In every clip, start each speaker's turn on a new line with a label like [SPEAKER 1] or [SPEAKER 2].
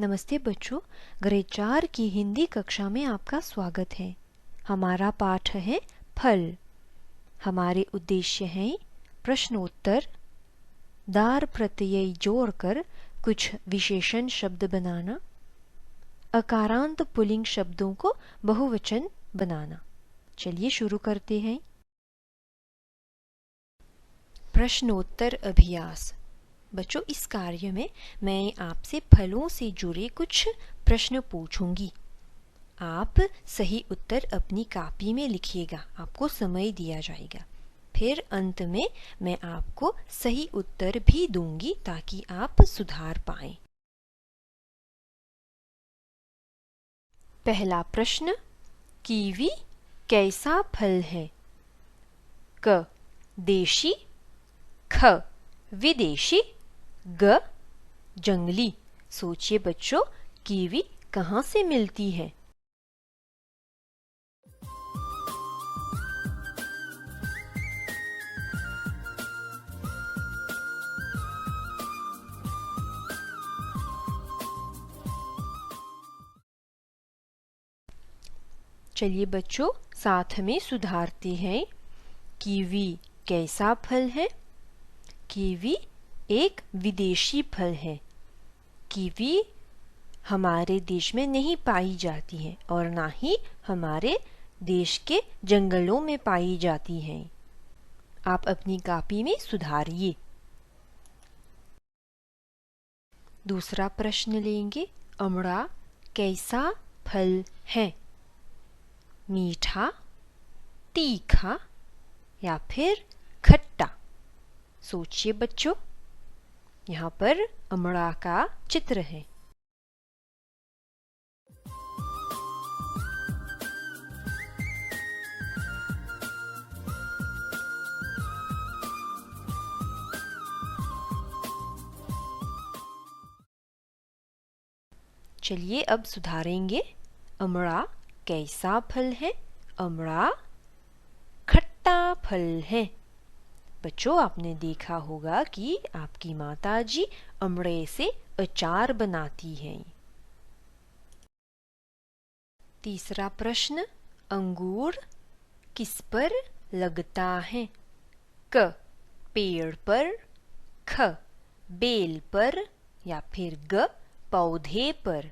[SPEAKER 1] नमस्ते बच्चों, ग्रेड 4 की हिंदी कक्षा में आपका स्वागत है। हमारा पाठ है फल। हमारे उद्देश्य हैं प्रश्नोत्तर, दार प्रत्यय जोड़कर कुछ विशेषण शब्द बनाना, अकारांत पुल्लिंग शब्दों को बहुवचन बनाना। चलिए शुरू करते हैं। प्रश्नोत्तर अभ्यास। बच्चों, इस कार्य में मैं आपसे फलों से जुड़े कुछ प्रश्न पूछूंगी। आप सही उत्तर अपनी कॉपी में लिखिएगा। आपको समय दिया जाएगा। फिर अंत में मैं आपको सही उत्तर भी दूंगी ताकि आप सुधार पाएं। पहला प्रश्न, कीवी कैसा फल है? क देशी, ख विदेशी, ग जंगली। सोचिए बच्चों, कीवी कहाँ से मिलती है? चलिए बच्चों, साथ में सुधारते हैं। कीवी कैसा फल है? कीवी एक विदेशी फल है। कीवी हमारे देश में नहीं पाई जाती है और ना ही हमारे देश के जंगलों में पाई जाती है। आप अपनी कॉपी में सुधारिए। दूसरा प्रश्न लेंगे। अमड़ा कैसा फल है? मीठा, तीखा या फिर खट्टा? सोचिए बच्चों, यहाँ पर अमड़ा का चित्र है। चलिए अब सुधारेंगे। अमड़ा कैसा फल है? अमड़ा खट्टा फल है। बच्चों, आपने देखा होगा कि आपकी माताजी अमड़े से अचार बनाती हैं। तीसरा प्रश्न, अंगूर किस पर लगता है? क पेड़ पर, ख बेल पर या फिर ग पौधे पर?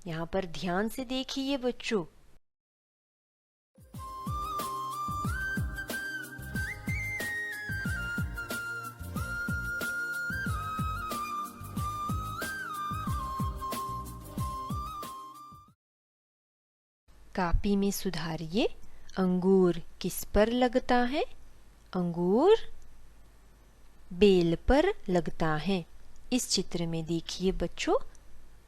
[SPEAKER 1] यहाँ पर ध्यान से देखिए बच्चों। कॉपी में सुधारिए। अंगूर किस पर लगता है? अंगूर बेल पर लगता है। इस चित्र में देखिए बच्चों,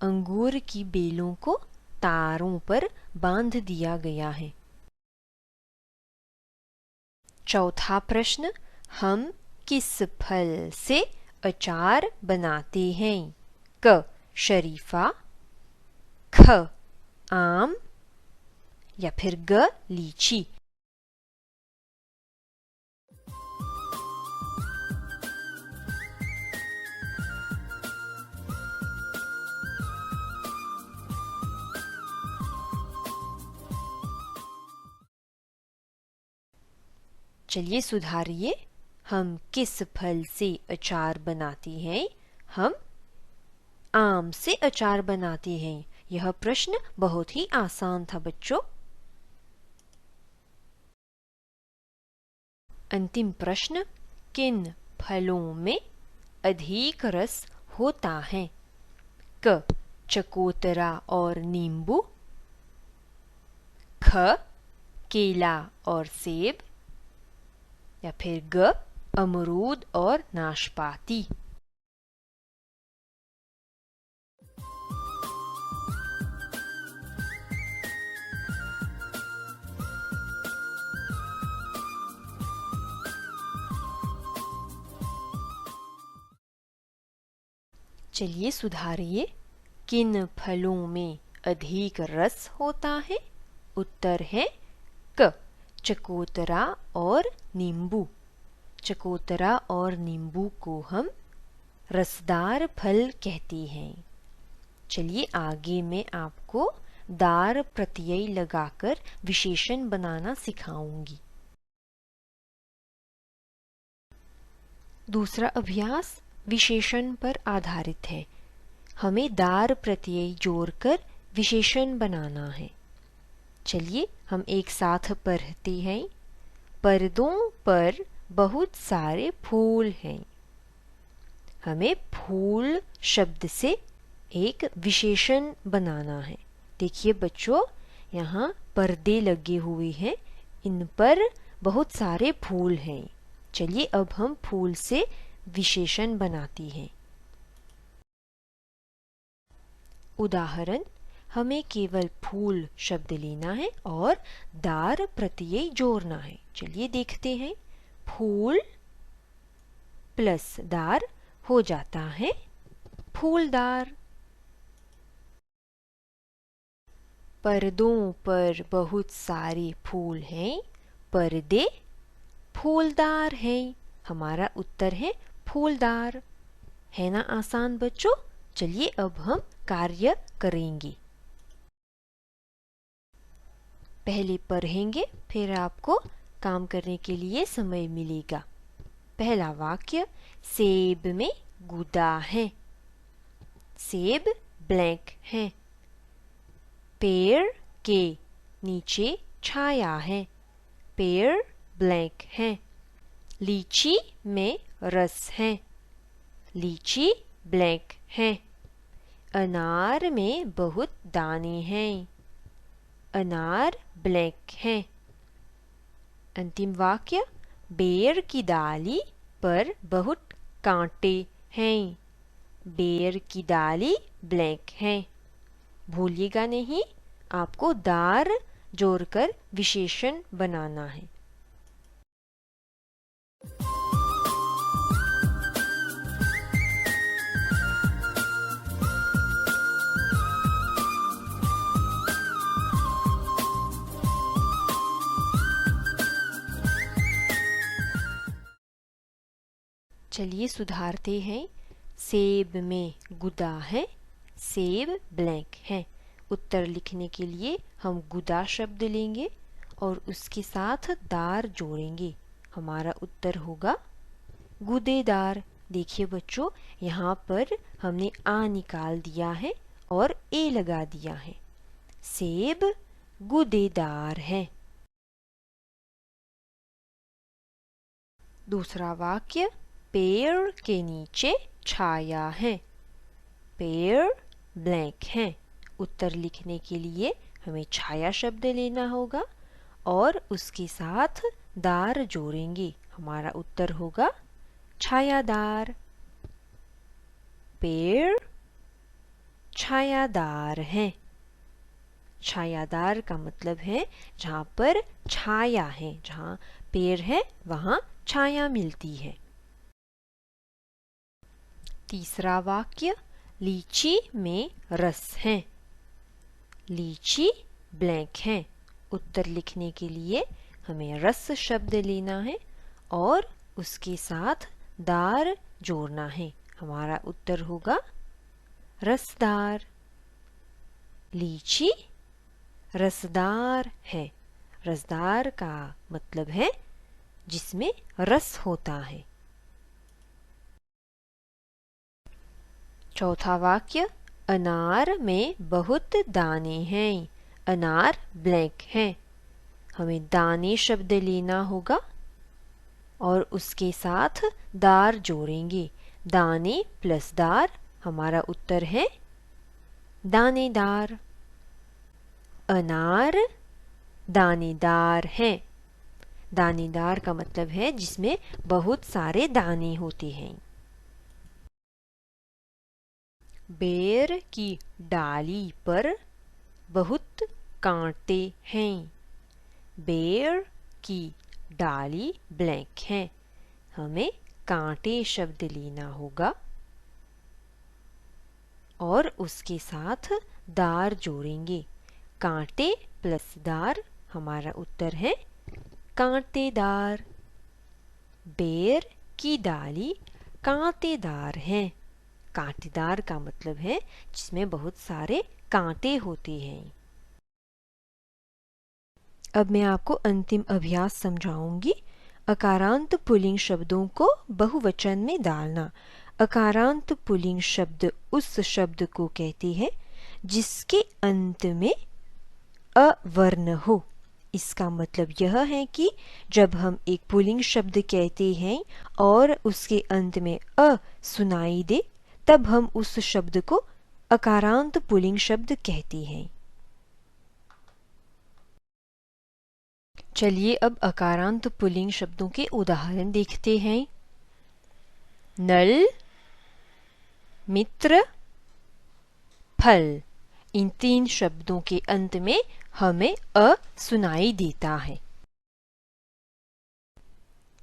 [SPEAKER 1] अंगूर की बेलों को तारों पर बांध दिया गया है। चौथा प्रश्न, हम किस फल से अचार बनाते हैं? क शरीफा, ख आम या फिर ग लीची? चलिए सुधारिए। हम किस फल से अचार बनाते हैं? हम आम से अचार बनाते हैं। यह प्रश्न बहुत ही आसान था बच्चों। अंतिम प्रश्न, किन फलों में अधिक रस होता है? क चकोतरा और नींबू, ख केला और सेब या फिर ग अमरूद और नाशपाती? चलिए सुधारिए। किन फलों में अधिक रस होता है? उत्तर है क चकोतरा और नींबू। चकोतरा और नींबू को हम रसदार फल कहते हैं। चलिए आगे मैं आपको दार प्रत्यय लगाकर विशेषण बनाना सिखाऊंगी। दूसरा अभ्यास विशेषण पर आधारित है। हमें दार प्रत्यय जोड़कर विशेषण बनाना है। चलिए हम एक साथ पढ़ते हैं। पर्दों पर बहुत सारे फूल हैं। हमें फूल शब्द से एक विशेषण बनाना है। देखिए बच्चों, यहाँ पर्दे लगे हुए हैं, इन पर बहुत सारे फूल हैं। चलिए अब हम फूल से विशेषण बनाती हैं। उदाहरण, हमें केवल फूल शब्द लेना है और दार प्रत्यय जोड़ना है। चलिए देखते हैं। फूल प्लस दार हो जाता है फूलदार। पर्दों पर बहुत सारे फूल हैं। पर्दे फूलदार हैं। हमारा उत्तर है फूलदार। है ना आसान बच्चों? चलिए अब हम कार्य करेंगे। पहले पढ़ेंगे, फिर आपको काम करने के लिए समय मिलेगा। पहला वाक्य, सेब में गुदा है। सेब ब्लैक है। पेड़ के नीचे छाया है। पेड़ ब्लैक है। लीची में रस है। लीची ब्लैक है। अनार में बहुत दाने हैं। अनार ब्लैक है। अंतिम वाक्य, बेर की डाली पर बहुत कांटे हैं। बेर की डाली ब्लैक है। भूलिएगा नहीं, आपको दार जोड़कर विशेषण बनाना है। चलिए सुधारते हैं। सेब में गुदा है। सेब ब्लैक है। उत्तर लिखने के लिए हम गुदा शब्द लेंगे और उसके साथ दार जोड़ेंगे। हमारा उत्तर होगा गुदेदार। देखिए बच्चों, यहाँ पर हमने आ निकाल दिया है और ए लगा दिया है। सेब गुदेदार है। दूसरा वाक्य, पेड़ के नीचे छाया है। पेड़ ब्लैक है। उत्तर लिखने के लिए हमें छाया शब्द लेना होगा और उसके साथ दार जोड़ेंगे। हमारा उत्तर होगा छायादार। पेड़ छायादार है। छायादार का मतलब है जहाँ पर छाया है, जहाँ पेड़ है वहाँ छाया मिलती है। तीसरा वाक्य, लीची में रस है। लीची ब्लैक है। उत्तर लिखने के लिए हमें रस शब्द लेना है और उसके साथ दार जोड़ना है। हमारा उत्तर होगा रसदार। लीची रसदार है। रसदार का मतलब है जिसमें रस होता है। चौथा वाक्य, अनार में बहुत दाने हैं। अनार ब्लैक है। हमें दाने शब्द लेना होगा और उसके साथ दार जोड़ेंगे। दाने प्लस दार, हमारा उत्तर है दानेदार। अनार दानेदार है। दानेदार का मतलब है जिसमें बहुत सारे दाने होते हैं। बेर की डाली पर बहुत कांटे हैं। बेर की डाली ब्लैक है। हमें कांटे शब्द लेना होगा और उसके साथ दार जोड़ेंगे। कांटे प्लस दार, हमारा उत्तर है कांटेदार। बेर की डाली कांटेदार है। कांटेदार का मतलब है जिसमें बहुत सारे कांटे होते हैं। अब मैं आपको अंतिम अभ्यास समझाऊंगी। अकारांत पुल्लिंग शब्दों को बहुवचन में डालना। अकारांत पुल्लिंग शब्द उस शब्द को कहते हैं जिसके अंत में अ वर्ण हो। इसका मतलब यह है कि जब हम एक पुल्लिंग शब्द कहते हैं और उसके अंत में अ सुनाई दे, तब हम उस शब्द को अकारांत पुल्लिंग शब्द कहते हैं। चलिए अब अकारांत पुल्लिंग शब्दों के उदाहरण देखते हैं। नल, मित्र, फल। इन 3 शब्दों के अंत में हमें अ सुनाई देता है।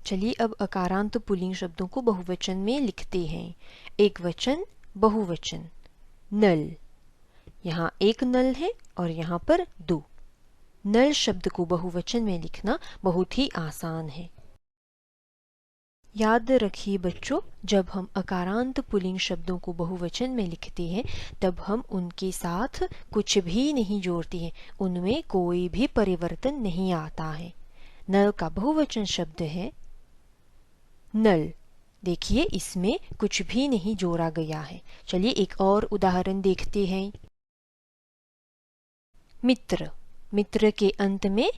[SPEAKER 1] चलिए अब अकारांत पुल्लिंग शब्दों को बहुवचन में लिखते हैं। एक वचन, बहुवचन। नल, यहाँ एक नल है और यहाँ पर 2। नल शब्द को बहुवचन में लिखना बहुत ही आसान है। याद रखिए बच्चों, जब हम अकारांत पुल्लिंग शब्दों को बहुवचन में लिखते हैं तब हम उनके साथ कुछ भी नहीं जोड़ते हैं, उनमें कोई भी परिवर्तन नहीं आता है। नल का बहुवचन शब्द है नल। देखिए इसमें कुछ भी नहीं जोड़ा गया है। चलिए एक और उदाहरण देखते हैं। मित्र, मित्र के अंत में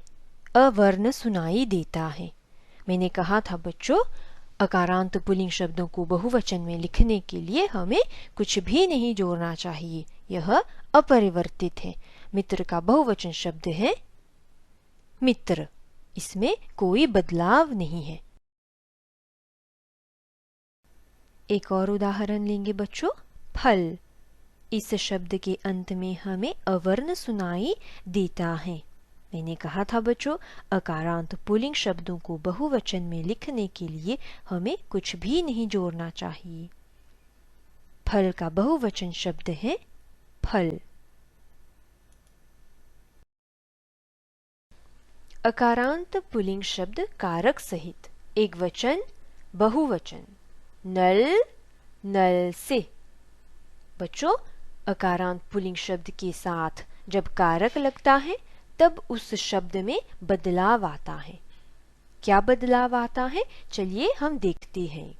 [SPEAKER 1] अवर्ण सुनाई देता है। मैंने कहा था बच्चों, अकारांत पुल्लिंग शब्दों को बहुवचन में लिखने के लिए हमें कुछ भी नहीं जोड़ना चाहिए, यह अपरिवर्तित है। मित्र का बहुवचन शब्द है मित्र, इसमें कोई बदलाव नहीं है। एक और उदाहरण लेंगे बच्चों। फल, इस शब्द के अंत में हमें अवर्ण सुनाई देता है। मैंने कहा था बच्चों, अकारांत पुल्लिंग शब्दों को बहुवचन में लिखने के लिए हमें कुछ भी नहीं जोड़ना चाहिए। फल का बहुवचन शब्द है फल। अकारांत पुल्लिंग शब्द कारक सहित। एक वचन, बहुवचन। नल, नल से। बच्चों, अकारांत पुल्लिंग शब्द के साथ जब कारक लगता है तब उस शब्द में बदलाव आता है। क्या बदलाव आता है, चलिए हम देखते हैं।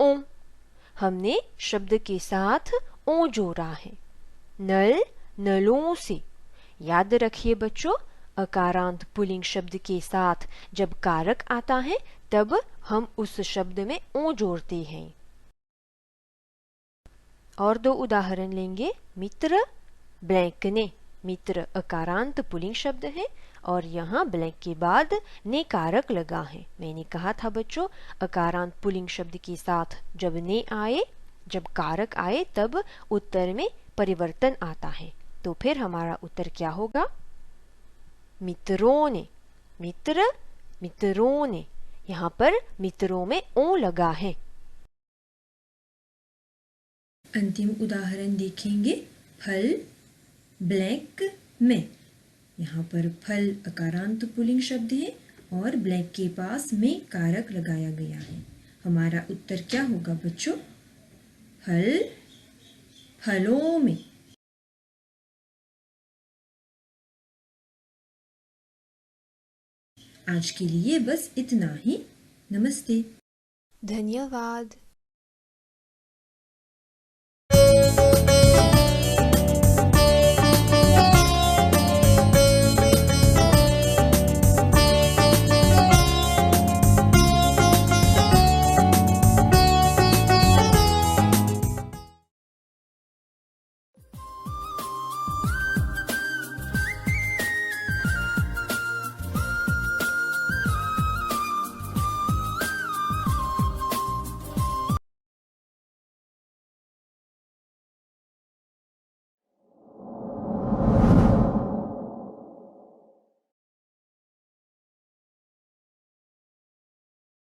[SPEAKER 1] ओ, हमने शब्द के साथ ओ जोड़ा है। नल, नलों से। याद रखिए बच्चों, अकारांत पुल्लिंग शब्द के साथ जब कारक आता है तब हम उस शब्द में ओ जोड़ते हैं। और 2 उदाहरण लेंगे। मित्र, ब्लैंक ने। मित्र अकारांत पुल्लिंग शब्द है और यहाँ ब्लैंक के बाद ने कारक लगा है। मैंने कहा था बच्चों, अकारांत पुल्लिंग शब्द के साथ जब ने आए, जब कारक आए तब उत्तर में परिवर्तन आता है। तो फिर हमारा उत्तर क्या होगा? मित्रों ने। मित्र, मित्रों ने। यहाँ पर मित्रों में ओ लगा है। अंतिम उदाहरण देखेंगे। फल, ब्लैक में। यहाँ पर फल अकारांत पुल्लिंग शब्द है और ब्लैक के पास में कारक लगाया गया है। हमारा उत्तर क्या होगा बच्चों? फल, फलों में। आज के लिए बस इतना ही। नमस्ते।
[SPEAKER 2] धन्यवाद।